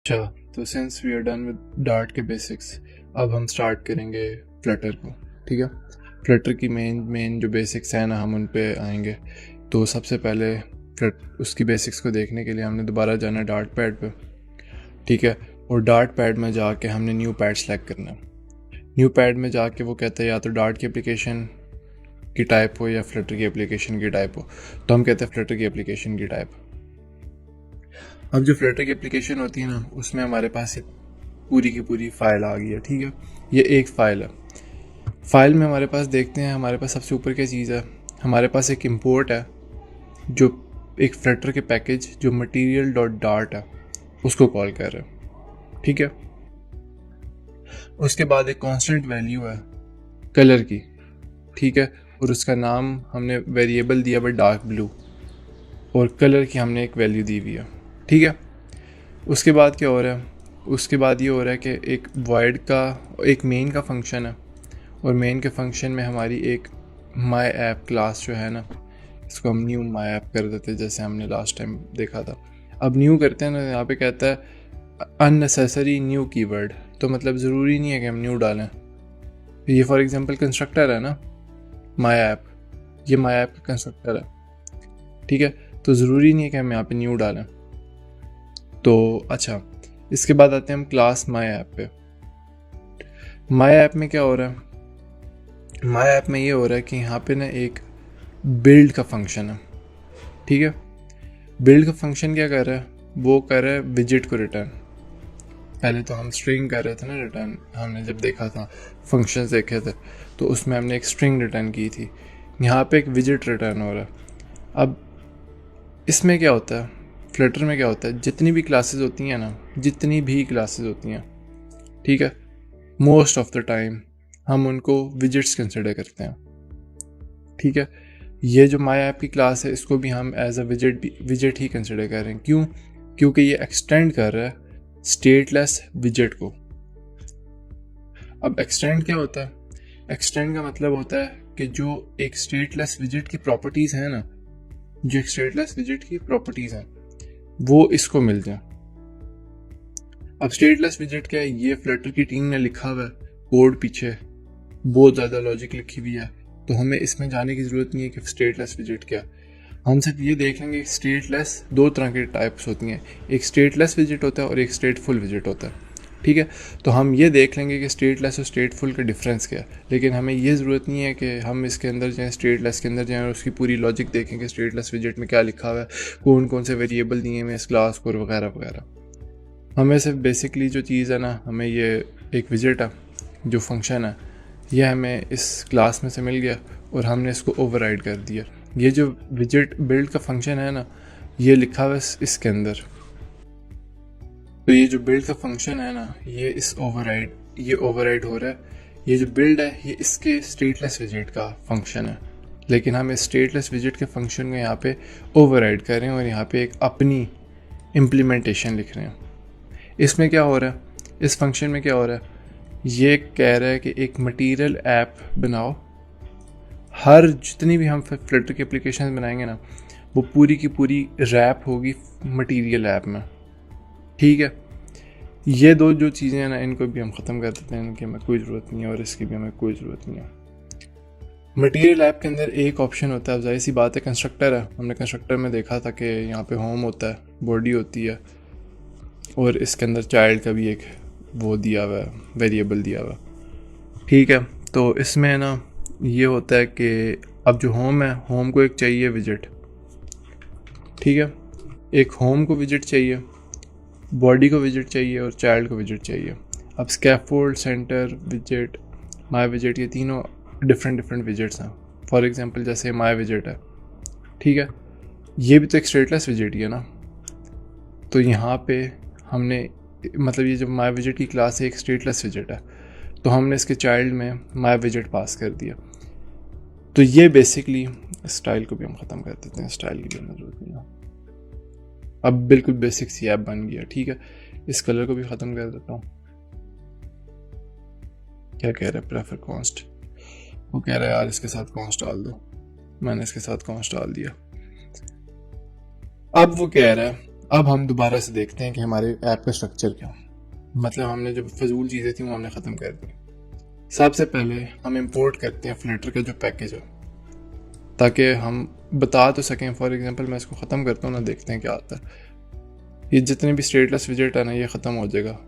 अच्छा, तो since we are done with dart के बेसिक्स, अब हम स्टार्ट करेंगे फ्लटर को। ठीक है, फ्लटर की मेन जो बेसिक्स हैं ना, हम उन पे आएंगे। तो सबसे पहले उसकी बेसिक्स को देखने के लिए हमने दोबारा जाना डार्ट पैड पे। ठीक है, और डार्ट पैड में जाके हमने न्यू पैड सेलेक्ट करना है। न्यू पैड में जाके वो कहता है या तो डार्ट की एप्लीकेशन की टाइप हो या फ्लटर की एप्लीकेशन की टाइप हो, तो हम कहते हैं फ्लटर की एप्लीकेशन की टाइप। अब जो फ्लटर की एप्लीकेशन होती है ना, उसमें हमारे पास एक पूरी की पूरी फाइल आ गई है। ठीक है, ये एक फाइल है। फाइल में हमारे पास देखते हैं, हमारे पास सबसे ऊपर क्या चीज़ है, हमारे पास एक इंपोर्ट है जो एक फ्लटर के पैकेज जो material.dart है उसको कॉल कर रहा है। ठीक है, उसके बाद एक कांस्टेंट वैल्यू है कलर की। ठीक है, और उसका नाम हमने वेरिएबल दिया हुआ डार्क ब्लू, और कलर की हमने एक वैल्यू दी हुई है। ठीक है, उसके बाद क्या हो रहा है, उसके बाद ये हो रहा है कि एक void का एक मेन का फंक्शन है, और मेन के फंक्शन में हमारी एक माई ऐप क्लास जो है ना, इसको हम न्यू माई ऐप कर देते हैं जैसे हमने लास्ट टाइम देखा था। अब न्यू करते हैं ना, यहाँ पे कहता है अननेसेसरी न्यू कीवर्ड, तो मतलब ज़रूरी नहीं है कि हम न्यू डालें। ये फॉर एग्जांपल कंस्ट्रक्टर है ना माई ऐप, ये माई ऐप का कंस्ट्रक्टर है। ठीक है, तो ज़रूरी नहीं है कि हम यहाँ पे न्यू डालें। तो अच्छा, इसके बाद आते हैं हम क्लास माई ऐप पे। माई ऐप में क्या हो रहा है, माई ऐप में ये हो रहा है कि यहाँ पे ना एक बिल्ड का फंक्शन है। ठीक है, बिल्ड का फंक्शन क्या कर रहा है, वो कर रहा है विजिट को रिटर्न। पहले तो हम स्ट्रिंग कर रहे थे ना रिटर्न, हमने जब देखा था फंक्शंस देखे थे तो उसमें हमने एक स्ट्रिंग रिटर्न की थी। यहाँ पे एक विजिट रिटर्न हो रहा है। अब इसमें क्या होता है, फ्लटर में क्या होता है, जितनी भी क्लासेस होती हैं ना, जितनी भी क्लासेस होती हैं, ठीक है, मोस्ट ऑफ द टाइम हम उनको विजिट्स कंसिडर करते हैं। ठीक है, ये जो माई ऐप की क्लास है इसको भी हम एज अ विजिट ही कंसिडर कर रहे हैं। क्यों? क्योंकि ये एक्सटेंड कर रहा है स्टेटलेस विजिट को। अब एक्सटेंड क्या होता है, एक्सटेंड का मतलब होता है कि जो एक स्टेटलेस विजिट की प्रॉपर्टीज हैं ना, जो एक स्टेटलेस विजिट की प्रॉपर्टीज हैं वो इसको मिल जाए। अब स्टेटलेस विजिट क्या है, ये फ्लटर की टीम ने लिखा हुआ है कोड, पीछे बहुत ज़्यादा लॉजिक लिखी हुई है, तो हमें इसमें जाने की ज़रूरत नहीं है कि स्टेटलेस विजिट क्या। हम सिर्फ ये देख लेंगे स्टेटलेस दो तरह के टाइप्स होती हैं, एक स्टेटलेस विजिट होता है और एक स्टेटफुल विजिट होता है। ठीक है, तो हम ये देख लेंगे कि स्टेटलेस और स्टेटफुल का डिफरेंस क्या है, लेकिन हमें ये ज़रूरत नहीं है कि हम इसके अंदर जाएँ, स्टेटलेस के अंदर जाएँ और उसकी पूरी लॉजिक देखें कि स्टेटलेस विजिट में क्या लिखा हुआ है, कौन कौन से वेरिएबल दिए हैं इस क्लास को वगैरह वगैरह। हमें सिर्फ बेसिकली जो चीज़ है ना, हमें ये एक विजिट है जो फंक्शन है, यह हमें इस क्लास में से मिल गया और हमने इसको ओवरराइड कर दिया। ये जो विजिट बिल्ड का फंक्शन है ना, ये लिखा हुआ है इसके अंदर। तो ये जो बिल्ड का फंक्शन है ना, ये ओवरराइड हो रहा है। ये जो बिल्ड है ये इसके स्टेटलेस विजिट का फंक्शन है, लेकिन हम इस स्टेटलेस विजिट के फंक्शन को यहाँ पे ओवरराइड कर रहे हैं और यहाँ पे एक अपनी इम्प्लीमेंटेशन लिख रहे हैं। इसमें क्या हो रहा है, इस फंक्शन में क्या हो रहा है, ये कह रहा है कि एक मटेरियल ऐप बनाओ। हर जितनी भी हम फ्लटर की एप्लीकेशन बनाएंगे ना, वो पूरी की पूरी रैप होगी मटेरियल ऐप में। ठीक है, ये दो जो चीज़ें हैं ना, इनको भी हम ख़त्म कर देते हैं, इनकी हमें कोई ज़रूरत नहीं है और इसकी भी हमें कोई ज़रूरत नहीं है। मटेरियल ऐप के अंदर एक ऑप्शन होता है, जाहिर सी बात है कंस्ट्रक्टर है। हमने कंस्ट्रक्टर में देखा था कि यहाँ पे होम होता है, बॉडी होती है, और इसके अंदर चाइल्ड का भी एक वो दिया हुआ है, वेरिएबल दिया हुआ है। ठीक है, तो इसमें ना ये होता है कि अब जो होम है, होम को एक चाहिए विजिट। ठीक है, एक होम को विजिट चाहिए, बॉडी को विजिट चाहिए और चाइल्ड को विजिट चाहिए। अब स्कैफोल्ड, सेंटर, विजिट, माई विजिट, ये तीनों डिफरेंट विजिट्स हैं। फॉर एग्जांपल जैसे माई विजिट है, ठीक है, ये भी तो एक स्टेटलेस विजिट ही है ना। तो यहाँ पे हमने मतलब ये जब माई विजिट की क्लास है, एक स्टेटलेस विजिट है, तो हमने इसके चाइल्ड में माई विजिट पास कर दिया। तो ये बेसिकली स्टाइल को भी हम ख़त्म कर देते हैं, स्टाइल की भी जरूरत नहीं है। अब बिल्कुल बेसिक सी ऐप बन गया। ठीक है, इस कलर को भी ख़त्म कर देता हूँ। क्या कह रहा है, प्रेफर कॉन्स्ट, वो कह रहा है यार इसके साथ कॉन्स्ट डाल दो, मैंने इसके साथ कॉन्स्ट डाल दिया। अब वो कह रहा है अब हम दोबारा से देखते हैं कि हमारे ऐप का स्ट्रक्चर क्या है। मतलब हमने जो फजूल चीज़ें थी वो हमने ख़त्म कर दी। सबसे पहले हम इंपोर्ट करते हैं फ्लटर का जो पैकेज है, ताकि हम बता तो सकें। फॉर एग्जांपल मैं इसको ख़त्म करता हूँ ना, देखते हैं क्या आता है। ये जितने भी स्टेटलेस विजेट है ना, ये ख़त्म हो जाएगा।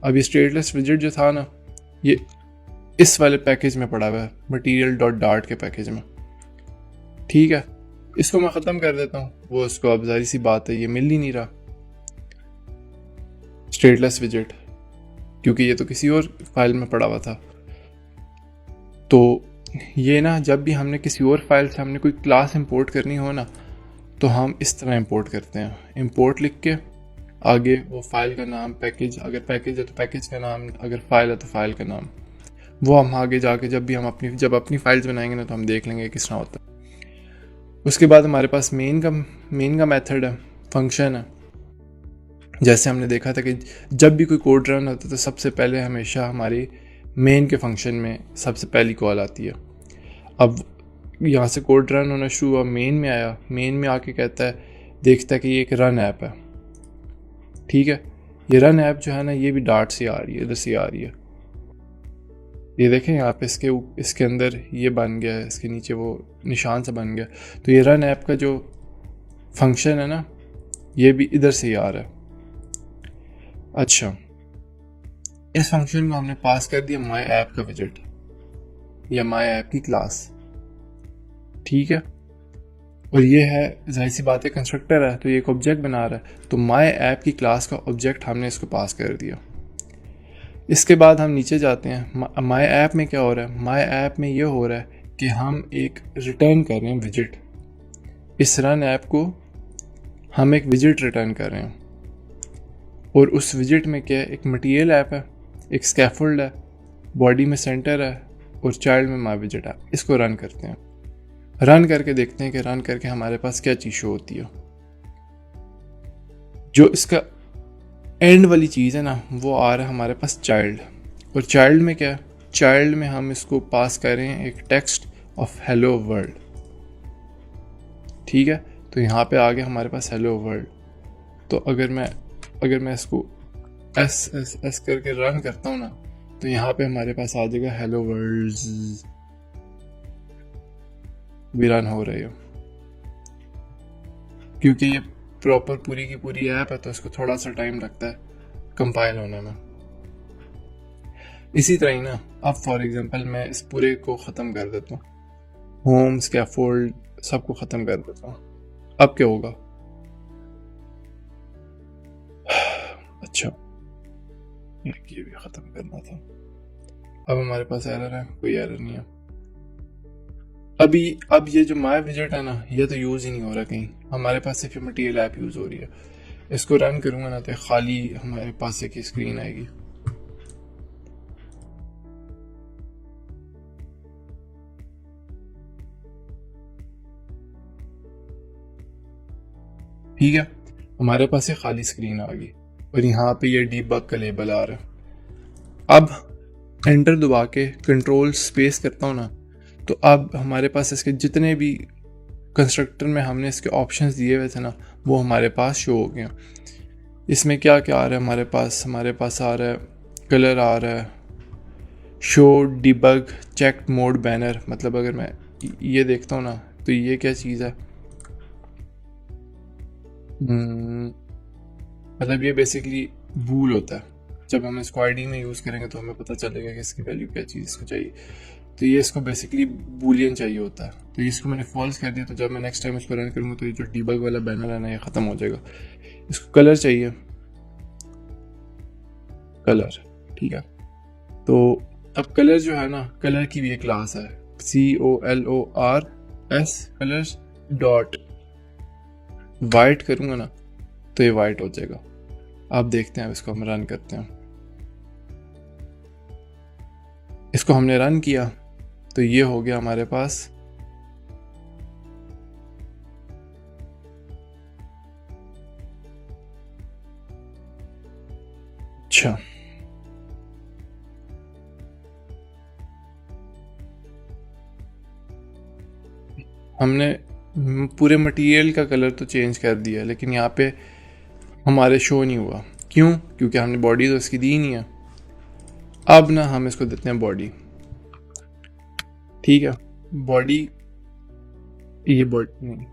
अब ये स्टेटलेस विजेट जो था ना, ये इस वाले पैकेज में पड़ा हुआ है, मटीरियल डॉट डार्ट के पैकेज में। ठीक है, इसको मैं ख़त्म कर देता हूँ। वो इसको अब जाहिर सी बात है ये मिल ही नहीं रहा स्टेटलेस विजेट, क्योंकि ये तो किसी और फाइल में पड़ा हुआ था। तो ये ना, जब भी हमने किसी और फाइल से हमने कोई क्लास इंपोर्ट करनी हो ना, तो हम इस तरह इंपोर्ट करते हैं। इंपोर्ट लिख के आगे वो फाइल का नाम, पैकेज, अगर पैकेज है तो पैकेज का नाम, अगर फाइल है तो फाइल का नाम। वो हम आगे जाके जब भी हम अपनी फाइल्स बनाएंगे ना, तो हम देख लेंगे किस तरह होता है। उसके बाद हमारे पास मेन का मेथड है, फंक्शन है। जैसे हमने देखा था कि जब भी कोई कोड रन होता है तो सबसे पहले हमेशा हमारी मेन के फंक्शन में सबसे पहली कॉल आती है। अब यहाँ से कोड रन होना शुरू हुआ, मेन में आया, मेन में आके कहता है, देखता है कि ये एक रन ऐप है। ठीक है, ये रन ऐप जो है ना, ये भी डार्ट से आ रही है, इधर से आ रही है। ये देखें यहाँ पे इसके अंदर ये बन गया है, इसके नीचे वो निशान से बन गया। तो ये रन ऐप का जो फंक्शन है ना, ये भी इधर से ही आ रहा है। अच्छा, इस फंक्शन को हमने पास कर दिया माई ऐप का विजेट या माई ऐप की क्लास। ठीक है, और ये है जाहिर सी बात है कंस्ट्रक्टर है, तो ये एक ऑब्जेक्ट बना रहा है। तो माई ऐप की क्लास का ऑब्जेक्ट हमने इसको पास कर दिया। इसके बाद हम नीचे जाते हैं। माई ऐप में क्या हो रहा है? माई ऐप में ये हो रहा है कि हम एक रिटर्न कर रहे हैं विजिट। इस रन ऐप को हम एक विजिट रिटर्न कर रहे हैं, और उस विजिट में क्या है? एक मटीरियल ऐप है, एक स्कैफोल्ड है, बॉडी में सेंटर है, और चाइल्ड में माई विजिट है। इसको रन करते हैं। रन करके देखते हैं कि रन करके हमारे पास क्या चीज़ शो होती है। जो इसका एंड वाली चीज़ है ना, वो आ रहा है हमारे पास चाइल्ड। और चाइल्ड में क्या है? चाइल्ड में हम इसको पास करें एक टेक्स्ट ऑफ हेलो वर्ल्ड। ठीक है, तो यहाँ पे आ गया हमारे पास हेलो वर्ल्ड। तो अगर मैं इसको एस एस एस करके रन करता हूँ ना, तो यहाँ पे हमारे पास आ जाएगा हेलो वर्ल्ड भी रन हो रही है। क्योंकि ये प्रॉपर पूरी की पूरी ऐप है, तो इसको थोड़ा सा टाइम लगता है कंपाइल होने में। इसी तरह ही ना, अब फॉर एग्जांपल मैं इस पूरे को ख़त्म कर देता हूँ, होम, स्कैफोल्ड, सबको ख़त्म कर देता हूँ। अब क्या होगा? अच्छा, ये भी ख़त्म करना था। अब हमारे पास एरर है? कोई एरर नहीं है अभी। अब ये जो माई विजिट है ना, ये तो यूज़ ही नहीं हो रहा कहीं। हमारे पास सिर्फ मटीरियल ऐप यूज़ हो रही है। इसको रन करूँगा ना, तो खाली हमारे पास एक स्क्रीन आएगी। ठीक है, हमारे पास ये खाली स्क्रीन आ गई, और यहाँ पे ये डीबग का लेबल आ रहा है। अब एंटर दबा के कंट्रोल स्पेस करता हूँ ना, तो अब हमारे पास इसके जितने भी कंस्ट्रक्टर में हमने इसके ऑप्शंस दिए हुए थे ना, वो हमारे पास शो हो गए। इसमें क्या क्या आ रहा है हमारे पास आ रहा है कलर आ रहा है, show debug check mode banner. मतलब अगर मैं ये देखता हूँ ना, तो ये क्या चीज़ है? मतलब ये बेसिकली बूल होता है। जब हम इसको आईडी में यूज़ करेंगे तो हमें पता चलेगा कि इसकी वैल्यू क्या चीज़ इसको चाहिए। तो ये इसको बेसिकली बूलियन चाहिए होता है। तो इसको मैंने फॉल्स कर दिया, तो जब मैं नेक्स्ट टाइम इसको रन करूँगा तो ये जो डीबग वाला बैनर है ना, ये ख़त्म हो जाएगा। इसको कलर चाहिए, कलर। ठीक है, तो अब कलर जो है ना, कलर की भी एक क्लास है, COLORS कलर्स डॉट वाइट करूँगा ना, तो ये वाइट हो जाएगा। आप देखते हैं, इसको हम रन करते हैं। इसको हमने रन किया तो ये हो गया हमारे पास अच्छा। हमने पूरे मटेरियल का कलर तो चेंज कर दिया, लेकिन यहाँ पे हमारे शो नहीं हुआ। क्यों? क्योंकि हमने बॉडी तो इसकी दी नहीं है। अब ना हम इसको देते हैं बॉडी। ठीक है, बॉडी, ये बॉडी नहीं,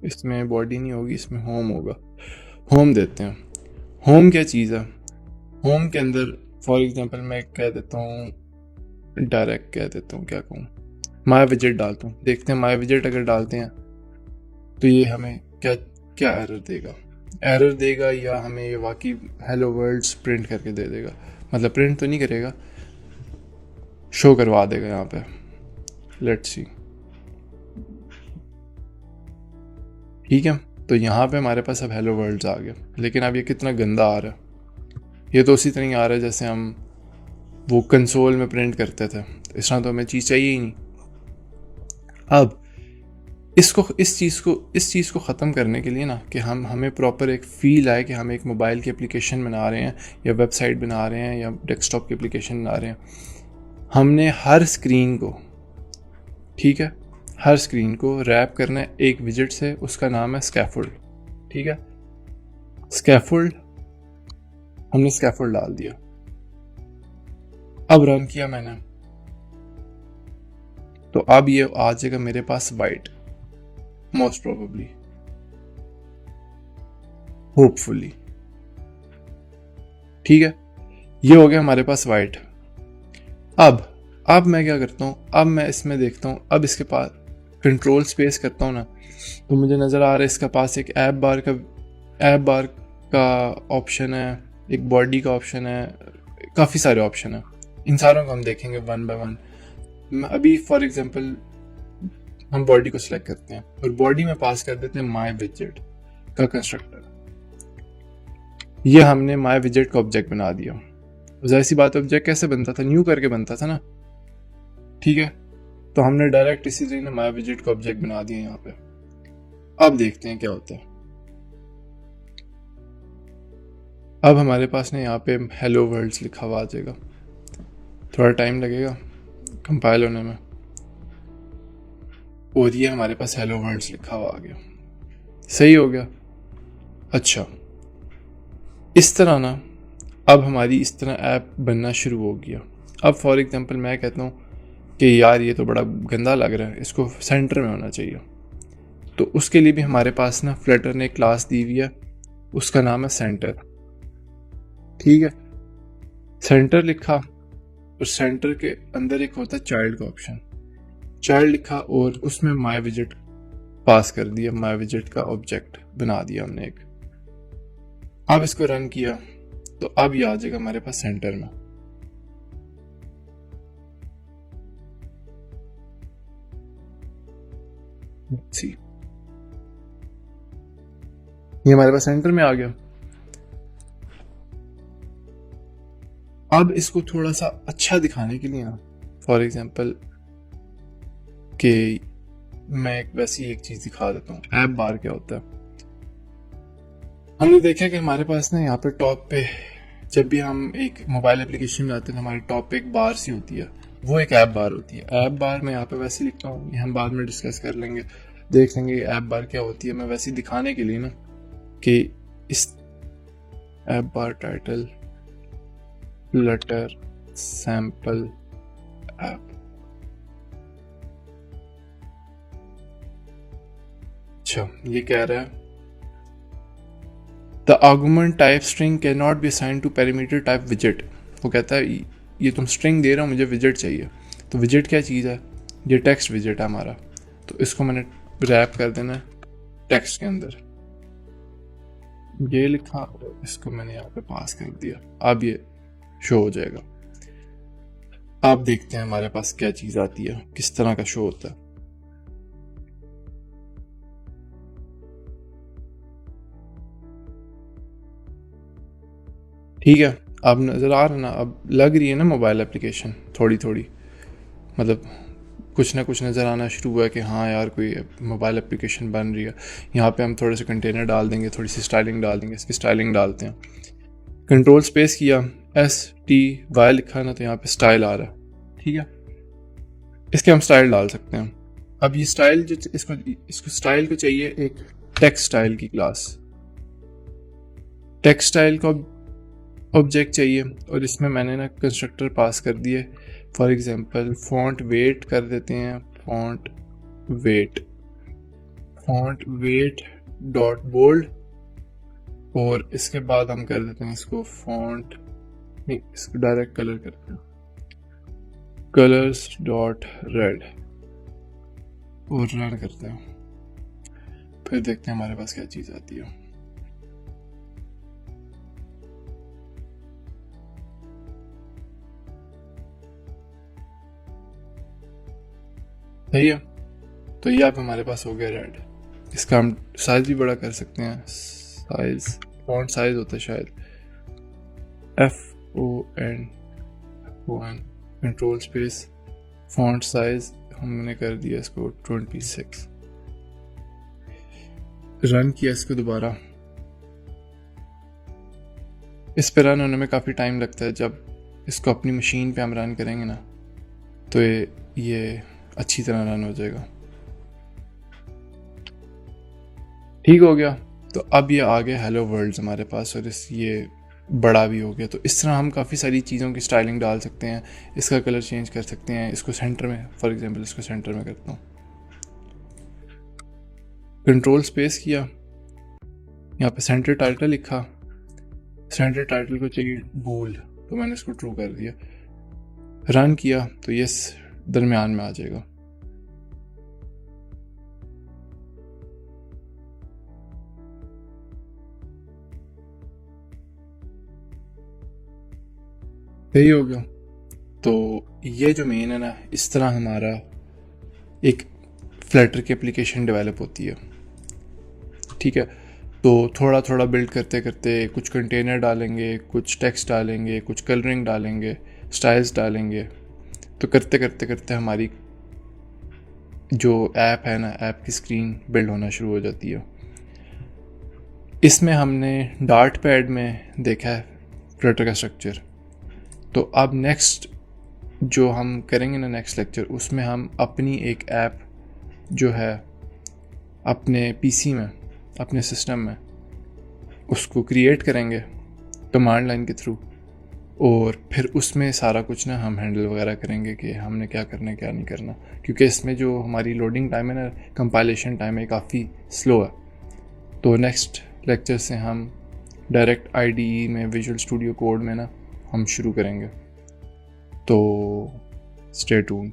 इसमें बॉडी नहीं होगी, इसमें होम होगा। होम देते हैं। होम क्या चीज़ है? होम के अंदर फॉर एग्जांपल मैं कह देता हूँ, डायरेक्ट कह देता हूँ, क्या कहूँ, माय विजेट डालता हूँ। देखते हैं माय विजेट अगर डालते हैं तो ये हमें क्या क्या एरर देगा। एरर देगा या हमें ये वाकई हेलो वर्ल्ड प्रिंट करके दे देगा। मतलब प्रिंट तो नहीं करेगा, शो करवा देगा यहाँ पे। Let's see. ठीक है, तो यहाँ पे हमारे पास अब हेलो वर्ल्ड आ गया। लेकिन अब ये कितना गंदा आ रहा है। ये तो उसी तरह आ रहा है जैसे हम वो कंसोल में प्रिंट करते थे। इस तरह तो हमें चीज़ चाहिए ही नहीं। अब इस चीज़ को ख़त्म करने के लिए ना, कि हमें प्रॉपर एक फ़ील आए कि हम एक मोबाइल की एप्लीकेशन बना रहे हैं या वेबसाइट बना रहे हैं या डेस्कटॉप की एप्लीकेशन बना रहे हैं, हमने हर स्क्रीन को, ठीक है, हर स्क्रीन को रैप करना है एक विजेट से। उसका नाम है स्कैफोल्ड। ठीक है, स्कैफोल्ड, हमने स्कैफोल्ड डाल दिया। अब रन किया मैंने, तो अब ये आ जाएगा मेरे पास वाइट, मोस्ट प्रोबेबली, होपफुली। ठीक है, ये हो गया हमारे पास वाइट। अब मैं क्या करता हूँ, अब मैं इसमें देखता हूँ, अब इसके पास कंट्रोल स्पेस करता हूँ ना, तो मुझे नज़र आ रहा है इसके पास एक ऐप बार का ऑप्शन है, एक बॉडी का ऑप्शन है, काफ़ी सारे ऑप्शन है। इन सारों को हम देखेंगे वन बाय वन। अभी फॉर एग्जांपल हम बॉडी को सिलेक्ट करते हैं और बॉडी में पास कर देते हैं माय विजेट का कंस्ट्रक्टर। ये हमने माय विजेट का ऑब्जेक्ट बना दिया। जाहिर सी बात, ऑब्जेक्ट कैसे बनता था? न्यू करके बनता था ना। ठीक है, तो हमने डायरेक्ट इसी तरह माय विजेट का ऑब्जेक्ट बना दिया यहाँ पे। अब देखते हैं क्या होता है। अब हमारे पास ना यहाँ पे हेलो वर्ल्ड्स लिखा हुआ आ जाएगा। थोड़ा टाइम लगेगा कंपाइल होने में, और ये हमारे पास हेलो वर्ल्ड्स लिखा हुआ आ गया। सही हो गया। अच्छा, इस तरह ना अब हमारी इस तरह ऐप बनना शुरू हो गया। अब फॉर एग्जांपल मैं कहता हूँ कि यार ये तो बड़ा गंदा लग रहा है, इसको सेंटर में होना चाहिए। तो उसके लिए भी हमारे पास ना फ्लटर ने क्लास दी हुई है, उसका नाम है सेंटर। ठीक है, सेंटर लिखा, और सेंटर के अंदर एक होता है चाइल्ड का ऑप्शन। चाइल्ड लिखा और उसमें माय विजेट पास कर दिया, माय विजेट का ऑब्जेक्ट बना दिया हमने एक। अब इसको रन किया तो अब ये आ जाएगा हमारे पास सेंटर में। सी, ये हमारे पास सेंटर में आ गया। अब इसको थोड़ा सा अच्छा दिखाने के लिए ना, फॉर एग्जांपल कि मैं वैसी एक चीज दिखा देता हूँ। ऐप बार क्या होता है? हमने देखा कि हमारे पास ना यहाँ पे टॉप पे, जब भी हम एक मोबाइल एप्लीकेशन में आते हैं तो हमारे टॉप पे एक बार सी होती है, वो एक ऐप बार होती है। ऐप बार मैं यहाँ पे वैसे लिखता हूँ, ये हम बाद में डिस्कस कर लेंगे, देख लेंगे ऐप बार क्या होती है। मैं वैसे दिखाने के लिए ना कि इस app bar title Flutter sample app. अच्छा, ये कह रहा है the argument type string can not be assigned to parameter type विजेट। वो कहता है ये तुम स्ट्रिंग दे रहा हो, मुझे विजेट चाहिए। तो विजेट क्या चीज़ है? ये टेक्स्ट विजेट है हमारा। तो इसको मैंने रैप कर देना है टेक्स्ट के अंदर। ये लिखा और इसको मैंने यहाँ पे पास कर दिया। अब ये शो हो जाएगा। अब देखते हैं हमारे पास क्या चीज़ आती है, किस तरह का शो होता है। ठीक है, अब नज़र आ रहा ना, अब लग रही है ना मोबाइल एप्लीकेशन थोड़ी थोड़ी, मतलब कुछ ना कुछ नज़र आना शुरू हुआ है कि हाँ यार कोई मोबाइल एप्लीकेशन बन रही है। यहाँ पे हम थोड़े से कंटेनर डाल देंगे, थोड़ी सी स्टाइलिंग डाल देंगे। इसकी स्टाइलिंग डालते हैं, कंट्रोल स्पेस किया, STY लिखा ना, तो यहाँ पे स्टाइल आ रहा है। ठीक है, इसके हम स्टाइल डाल सकते हैं। अब ये स्टाइल जो इसको स्टाइल को चाहिए एक टेक्स्ट स्टाइल की क्लास। टेक्सटाइल का ऑब्जेक्ट चाहिए और इसमें मैंने ना कंस्ट्रक्टर पास कर दिए। फॉर एग्जांपल फॉन्ट वेट कर देते हैं, फॉन्ट वेट डॉट बोल्ड, और इसके बाद हम कर देते हैं इसको फॉन्ट नहीं, इसको डायरेक्ट कलर करते हैं, कलर्स डॉट रेड, और रन करते हैं। फिर देखते हैं हमारे पास क्या चीज आती है। सही है, तो ये अब हमारे पास हो गया रेड। इसका हम साइज भी बड़ा कर सकते हैं, साइज फॉन्ट साइज होता है शायद FON control space font size हमने कर दिया इसको 26। रन किया इसको दोबारा। इस पे रन होने में काफ़ी टाइम लगता है। जब इसको अपनी मशीन पे हम रन करेंगे ना तो ये अच्छी तरह रन हो जाएगा। ठीक हो गया, तो अब ये आ गया हेलो वर्ल्ड हमारे पास, और ये बड़ा भी हो गया। तो इस तरह हम काफ़ी सारी चीज़ों की स्टाइलिंग डाल सकते हैं, इसका कलर चेंज कर सकते हैं। इसको सेंटर में, फॉर एग्जांपल इसको सेंटर में करता हूँ, कंट्रोल स्पेस किया, यहाँ पे सेंटर टाइटल लिखा, सेंटर टाइटल को चाहिए बोल्ड, तो मैंने इसको ट्रू कर दिया। रन किया तो ये दरमियान में आ जाएगा। यही हो गया। तो ये जो मेन है ना, इस तरह हमारा एक फ्लटर की एप्लीकेशन डेवलप होती है। ठीक है, तो थोड़ा थोड़ा बिल्ड करते करते कुछ कंटेनर डालेंगे, कुछ टेक्स्ट डालेंगे, कुछ कलरिंग डालेंगे, स्टाइल्स डालेंगे, तो करते करते करते हमारी जो ऐप है ना, ऐप की स्क्रीन बिल्ड होना शुरू हो जाती है। इसमें हमने डार्ट पैड में देखा है फ्लटर का स्ट्रक्चर। तो अब नेक्स्ट जो हम करेंगे ना नेक्स्ट लेक्चर, उसमें हम अपनी एक ऐप जो है अपने पीसी में, अपने सिस्टम में, उसको क्रिएट करेंगे कमांड लाइन के थ्रू, और फिर उसमें सारा कुछ ना हम हैंडल वगैरह करेंगे कि हमने क्या करना है क्या नहीं करना, क्योंकि इसमें जो हमारी लोडिंग टाइम है ना, कंपाइलेशन टाइम है, काफ़ी स्लो है। तो नेक्स्ट लेक्चर से हम डायरेक्ट IDE में, विजुअल स्टूडियो कोड में ना हम शुरू करेंगे। तो स्टे ट्यून्ड।